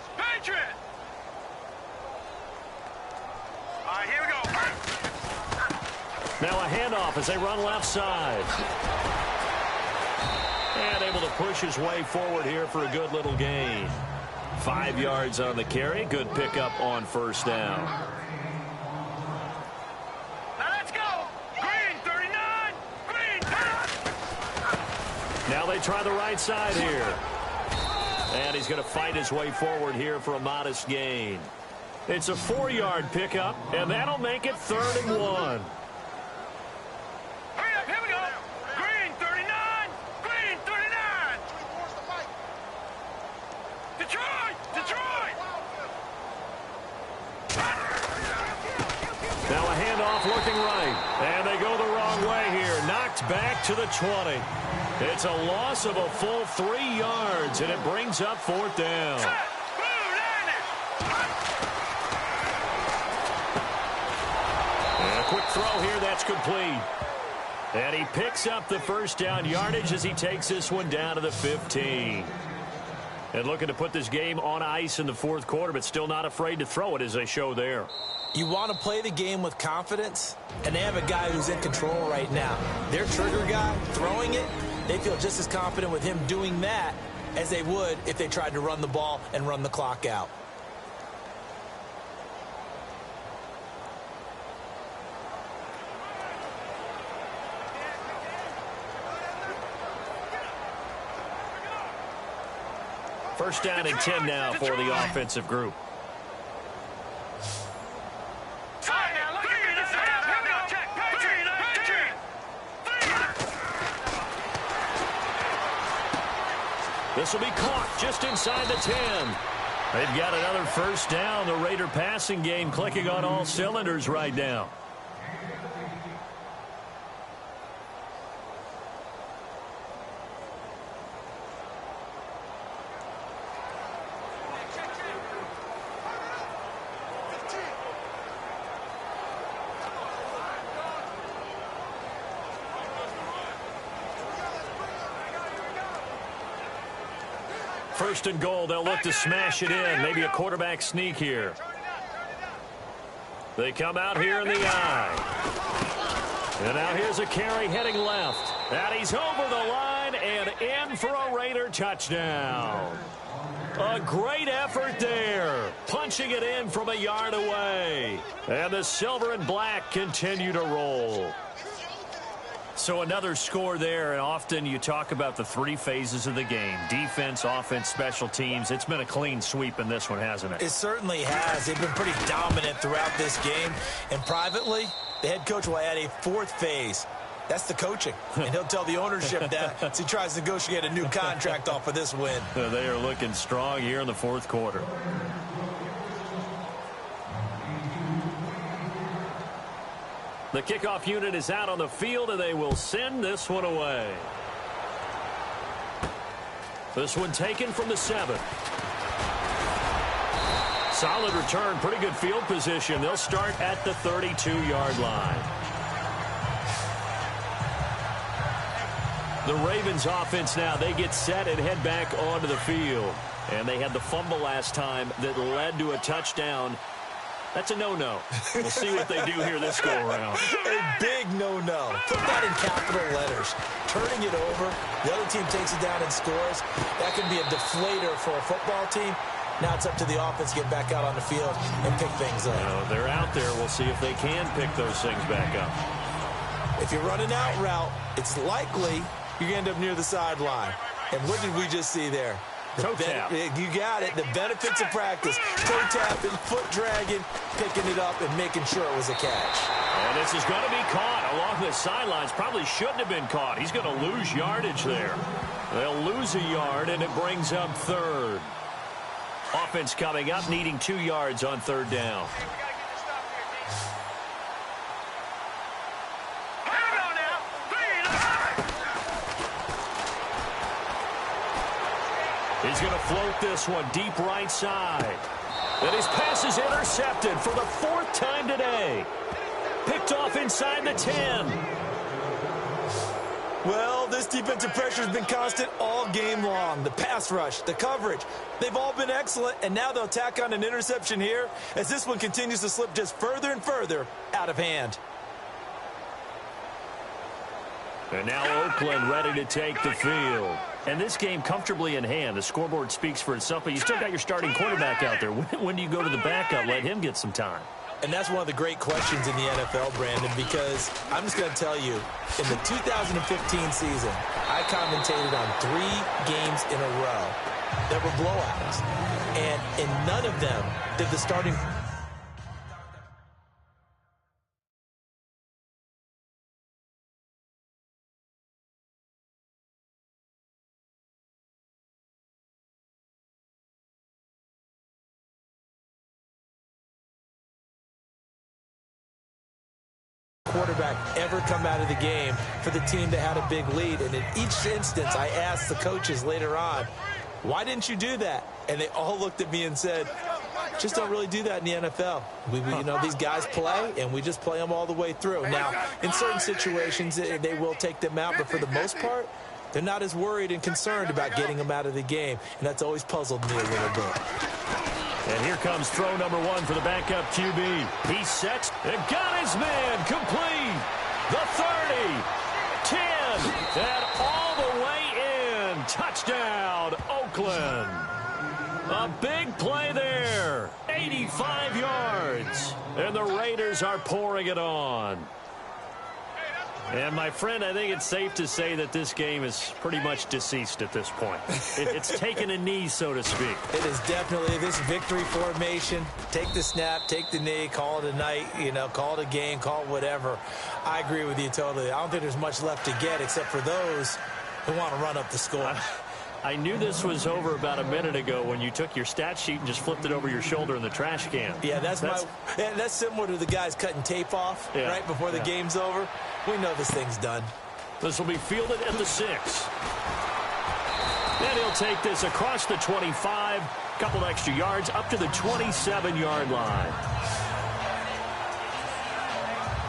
Here we go. Now a handoff as they run left side. And able to push his way forward here for a good little gain. 5 yards on the carry. Good pickup on first down. Now let's go. Green 39. Green 10. Now they try the right side here. And he's going to fight his way forward here for a modest gain. It's a 4-yard pickup, and that'll make it 3rd and 1. Hurry up, here we go. Green 39. Green 39. Detroit. Detroit. Now a handoff looking right. And they go the wrong way here. Knocked back to the 20. It's a loss of a full 3 yards, and it brings up 4th down. And a quick throw here, that's complete. And he picks up the first down yardage as he takes this one down to the 15. And looking to put this game on ice in the 4th quarter, but still not afraid to throw it as they show there. You want to play the game with confidence, and they have a guy who's in control right now. Their trigger guy throwing it, they feel just as confident with him doing that as they would if they tried to run the ball and run the clock out. First down and 10 now for the offensive group. This will be caught just inside the 10. They've got another first down. The Raider passing game clicking on all cylinders right now. First and goal, they'll look to smash it in. Maybe a quarterback sneak here. They come out here in the eye. And now here's a carry heading left. And he's over the line and in for a Raider touchdown. A great effort there. Punching it in from a yard away. And the silver and black continue to roll. So another score there, and often you talk about the 3 phases of the game. Defense, offense, special teams. It's been a clean sweep in this one, hasn't it? It certainly has. They've been pretty dominant throughout this game. And privately, the head coach will add a 4th phase. That's the coaching. And he'll tell the ownership that as he tries to negotiate a new contract off of this win. They are looking strong here in the 4th quarter. The kickoff unit is out on the field, and they will send this one away. This one taken from the 7. Solid return, pretty good field position. They'll start at the 32-yard line. The Ravens offense now, they get set and head back onto the field. And they had the fumble last time that led to a touchdown. That's a no-no. We'll see what they do here this go-around. A big no-no. Put that in capital letters. Turning it over, the other team takes it down and scores. That can be a deflator for a football team. Now it's up to the offense to get back out on the field and pick things up. They're out there. We'll see if they can pick those things back up. If you're running out route, it's likely you're going to end up near the sideline. And what did we just see there? Toe tap. You got it. The benefits of practice. Toe tapping, foot dragging, picking it up, and making sure it was a catch. And this is going to be caught along the sidelines. Probably shouldn't have been caught. He's going to lose yardage there. They'll lose a yard, and it brings up 3rd. Offense coming up, needing 2 yards on 3rd down. He's going to float this one deep right side. And his pass is intercepted for the 4th time today. Picked off inside the 10. Well, this defensive pressure has been constant all game long. The pass rush, the coverage, they've all been excellent, and now they'll tack on an interception here as this one continues to slip just further and further out of hand. And now Oakland ready to take the field. And this game comfortably in hand. The scoreboard speaks for itself, but you still got your starting quarterback out there. When do you go to the backup, let him get some time? And that's one of the great questions in the NFL, Brandon, because I'm just going to tell you, in the 2015 season, I commentated on 3 games in a row that were blowouts. And in none of them did the starting quarterback ever come out of the game for the team that had a big lead. And in each instance, I asked the coaches later on, why didn't you do that? And they all looked at me and said, just don't really do that in the NFL. You know, these guys play, and we just play them all the way through. Now, in certain situations, they will take them out, but for the most part, they're not as worried and concerned about getting them out of the game, and that's always puzzled me a little bit. And here comes throw number 1 for the backup QB. He sets and got his man complete. The 30, 10, and all the way in. Touchdown, Oakland. A big play there. 85 yards. And the Raiders are pouring it on. And, my friend, I think it's safe to say that this game is pretty much deceased at this point. It's taken a knee, so to speak. It is definitely this victory formation. Take the snap, take the knee, call it a night, you know, call it a game, call it whatever. I agree with you totally. I don't think there's much left to get except for those who want to run up the score. I knew this was over about a minute ago when you took your stat sheet and just flipped it over your shoulder in the trash can. Yeah, that's similar to the guys cutting tape off right before the game's over. We know this thing's done. This will be fielded at the 6. And he'll take this across the 25, couple of extra yards, up to the 27-yard line.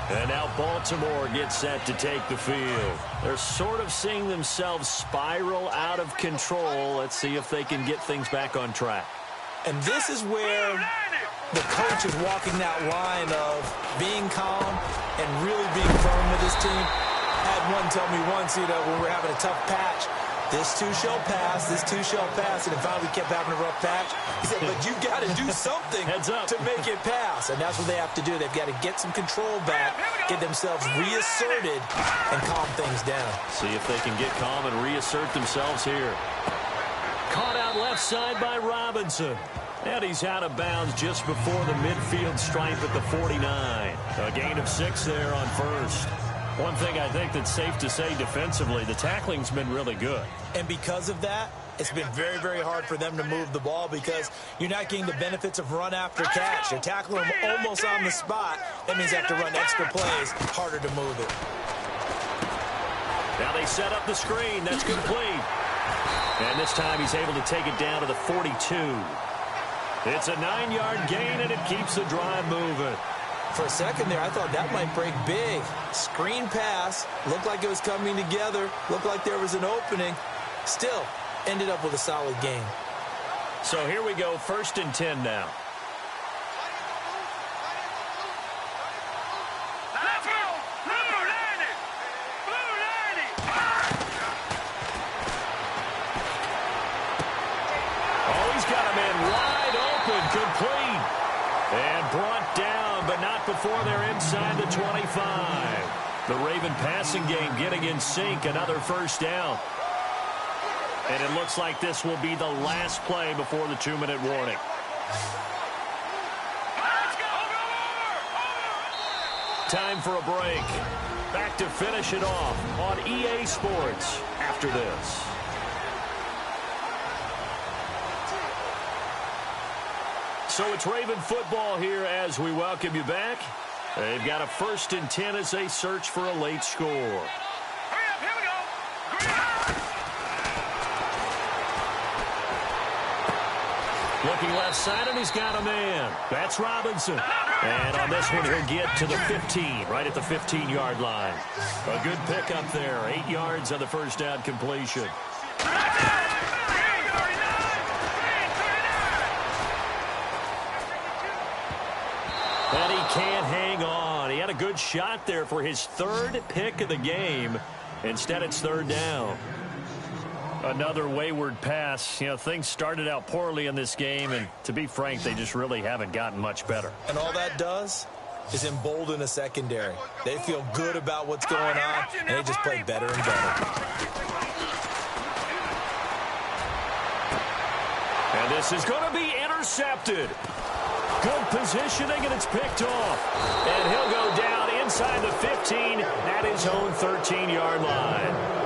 And now Baltimore gets set to take the field. They're sort of seeing themselves spiral out of control. Let's see if they can get things back on track. And this is where the coach is walking that line of being calm and really being firm with his team. I had one tell me once, you know, when we're having a tough patch, this too shall pass, this too shall pass, and if finally we kept having a rough patch, he said, but you got to do something to make it pass, and that's what they have to do. They've got to get some control back, get themselves reasserted, and calm things down. See if they can get calm and reassert themselves here. Caught out left side by Robinson. And he's out of bounds just before the midfield stripe at the 49. A gain of 6 there on first. One thing I think that's safe to say defensively, the tackling's been really good. And because of that, it's been very, very hard for them to move the ball because you're not getting the benefits of run after catch. You're tackling them almost on the spot. That means you have to run extra plays, harder to move it. Now they set up the screen. That's complete. And this time he's able to take it down to the 42. It's a 9-yard gain, and it keeps the drive moving. For a second there, I thought that might break big. Screen pass, looked like it was coming together, looked like there was an opening. Still, ended up with a solid game. So here we go, 1st and 10 now. Oh, he's got a man wide open, complete. And brought down, but not before they're inside the 25. The Raven passing game getting in sync, another first down. And it looks like this will be the last play before the 2-minute warning. Time for a break. Back to finish it off on EA Sports after this. So it's Raven football here as we welcome you back. They've got a 1st and 10 as they search for a late score. Hurry up, here we go. Looking left side, and he's got a man. That's Robinson. And on this one, he'll get to the 15, right at the 15-yard line. A good pickup there. 8 yards on the first down completion. And he can't hang on. He had a good shot there for his 3rd pick of the game. Instead, it's third down. Another wayward pass. You know, things started out poorly in this game, and to be frank, they just really haven't gotten much better. And all that does is embolden a secondary. They feel good about what's going on, and they just play better and better. And this is going to be intercepted. Good positioning, and it's picked off. And he'll go down inside the 15 at his own 13-yard line.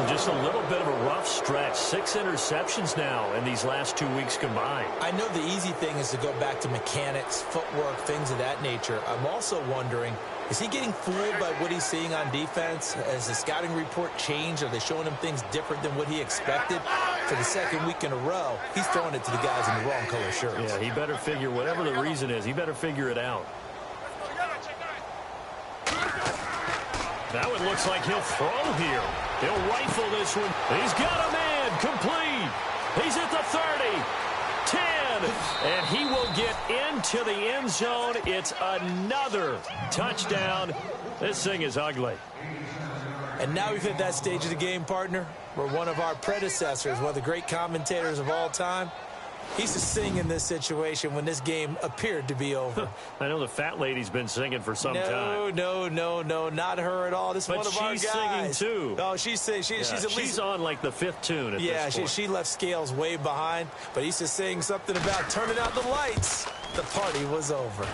Just a little bit of a rough stretch. 6 interceptions now in these last 2 weeks combined. I know the easy thing is to go back to mechanics, footwork, things of that nature. I'm also wondering, is he getting fooled by what he's seeing on defense? Has the scouting report changed? Are they showing him things different than what he expected? For the second week in a row, he's throwing it to the guys in the wrong color shirts. Yeah, he better figure, whatever the reason is, he better figure it out. Now it looks like he'll throw here. He'll rifle this one. He's got a man complete. He's at the 30, 10, and he will get into the end zone. It's another touchdown. This thing is ugly. And now we've hit that stage of the game, partner, where one of our predecessors, one of the great commentators of all time, he used to sing in this situation when this game appeared to be over. I know the fat lady's been singing for some time. No, not her at all. This is one of our guys. But she's singing too. Oh, she's singing. She's at least, she's on like the 5th tune at this point. She left Scales way behind, but he used to sing something about turning out the lights. The party was over.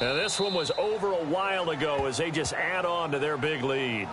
And this one was over a while ago as they just add on to their big lead.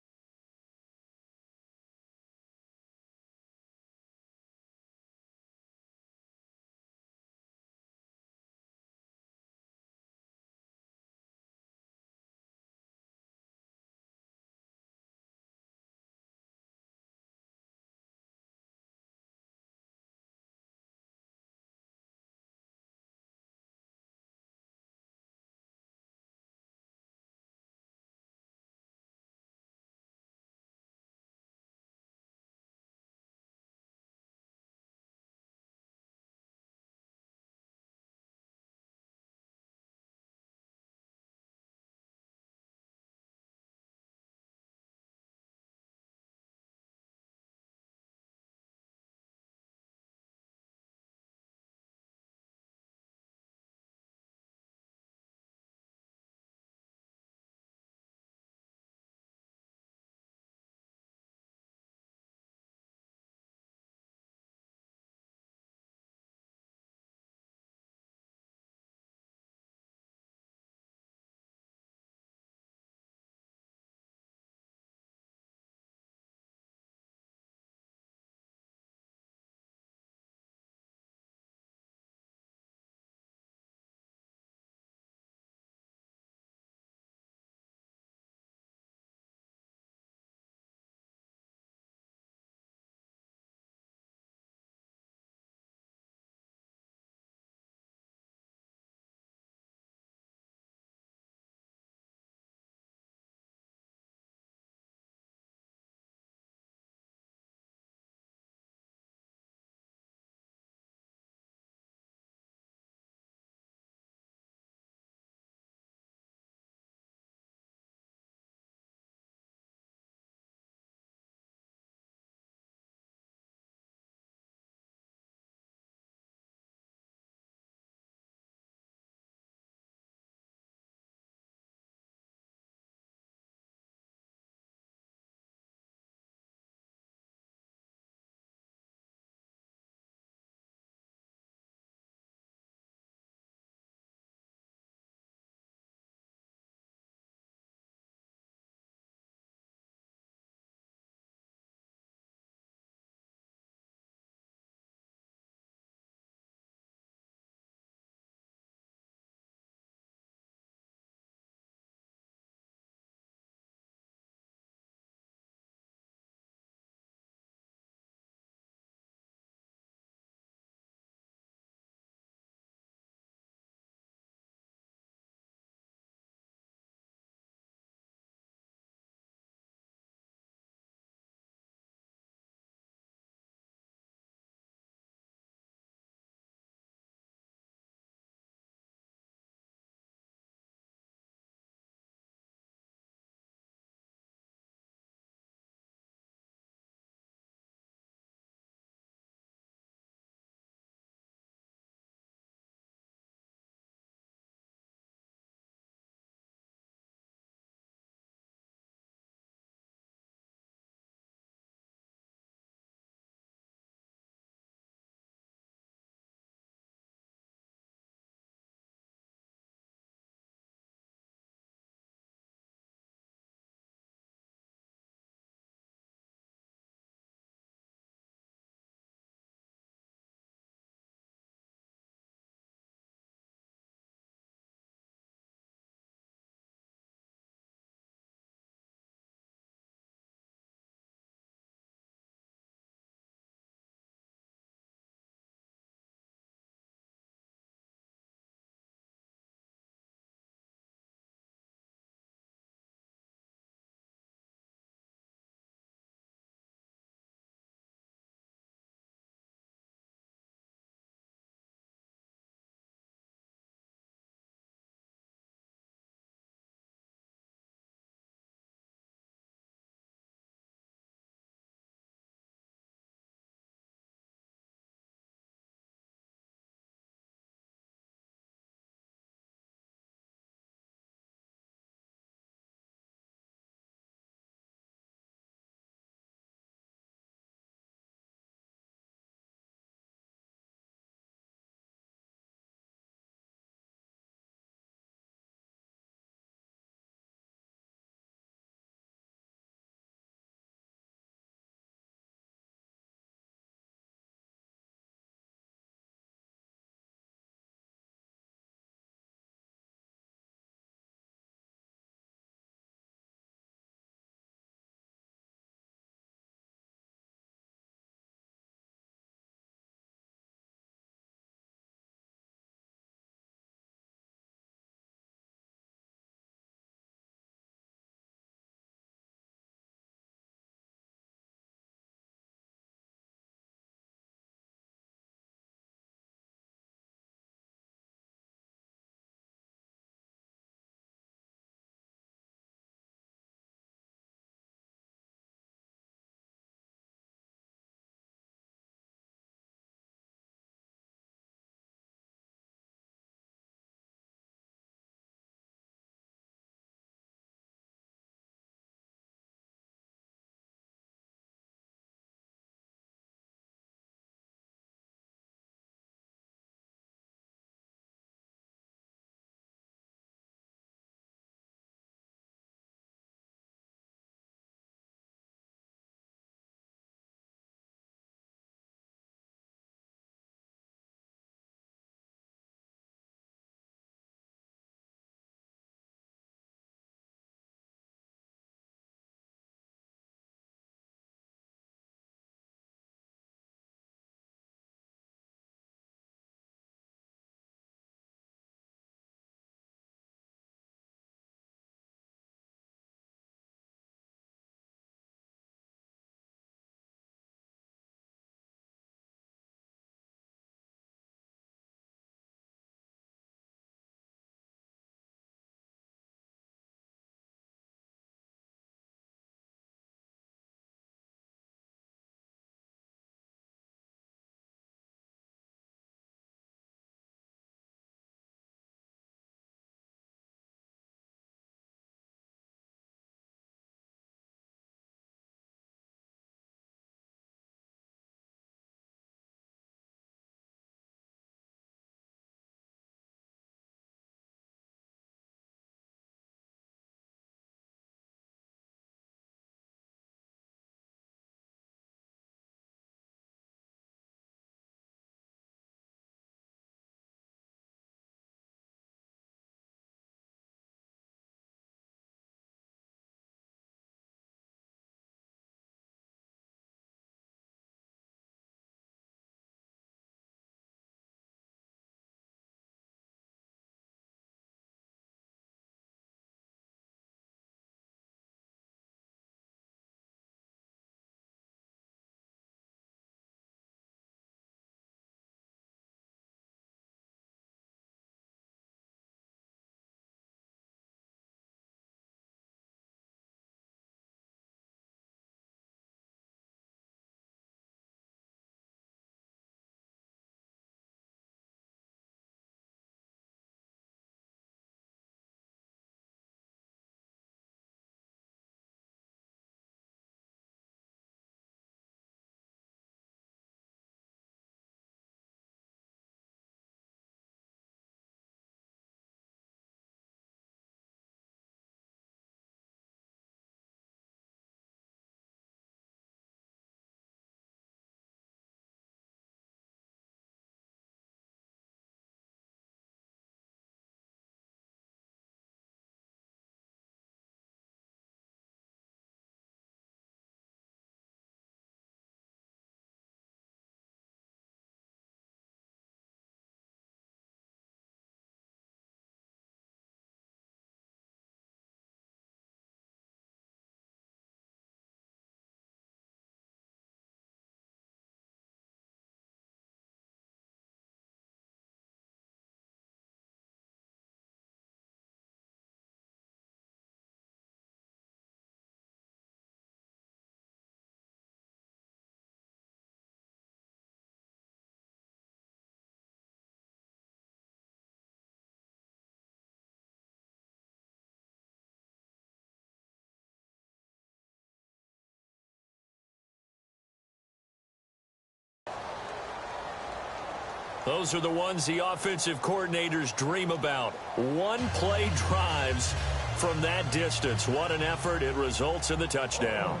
Those are the ones the offensive coordinators dream about. One-play drives from that distance. What an effort. It results in the touchdown.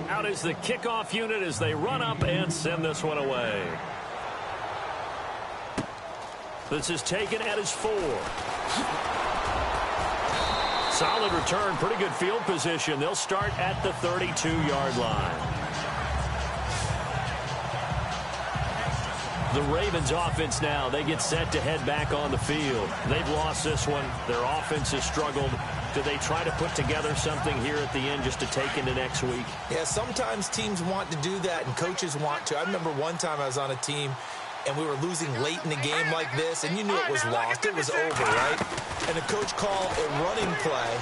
Out is the kickoff unit as they run up and send this one away. This is taken at his 4. Solid return. Pretty good field position. They'll start at the 32-yard line. The Ravens offense now, they get set to head back on the field. They've lost this one. Their offense has struggled. Do they try to put together something here at the end just to take into next week? Yeah, sometimes teams want to do that and coaches want to. I remember one time I was on a team and we were losing late in the game like this, and you knew it was lost. It was over, right? And the coach called a running play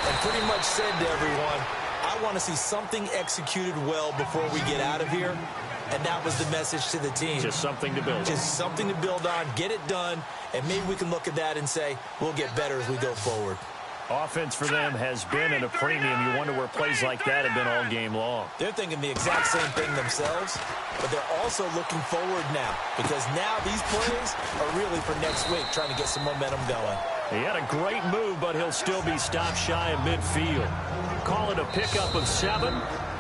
and pretty much said to everyone, I want to see something executed well before we get out of here. And that was the message to the team. Just something to build on. Just something to build on, get it done, and maybe we can look at that and say, we'll get better as we go forward. Offense for them has been at a premium. You wonder where plays like that have been all game long. They're thinking the exact same thing themselves, but they're also looking forward now, because now these plays are really for next week, trying to get some momentum going. He had a great move, but he'll still be stopped shy of midfield. Call it a pickup of 7.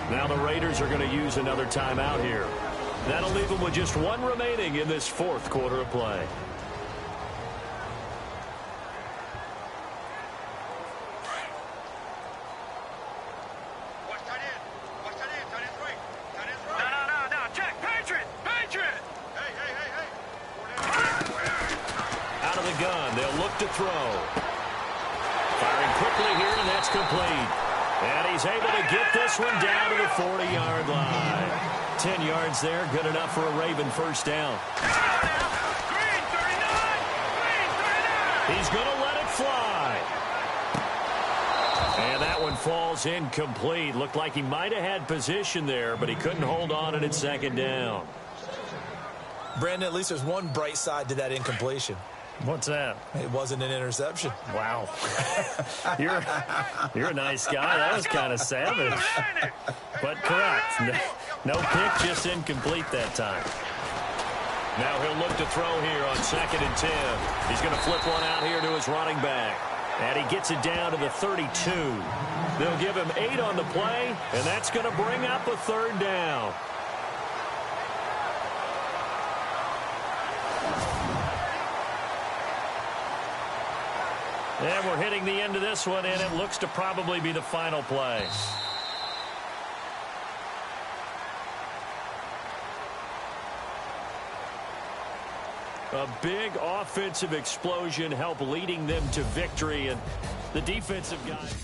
Now the Raiders are going to use another timeout here. That'll leave them with just 1 remaining in this 4th quarter of play. No, check, Patriot! Out of the gun, they'll look to throw. Firing quickly here, and that's complete. And he's able to get this one down to the 40-yard line. 10 yards there, good enough for a Raven first down. Green 39! He's going to let it fly. And that one falls incomplete. Looked like he might have had position there, but he couldn't hold on and it's 2nd down. Brandon, at least there's one bright side to that incompletion. What's that? It wasn't an interception. Wow. You're a nice guy. That was kind of savage. But correct. No pick, just incomplete that time. Now he'll look to throw here on 2nd and 10. He's going to flip one out here to his running back. And he gets it down to the 32. They'll give him 8 on the play, and that's going to bring up a 3rd down. And we're hitting the end of this one, and it looks to probably be the final play. A big offensive explosion helped leading them to victory, and the defensive guys...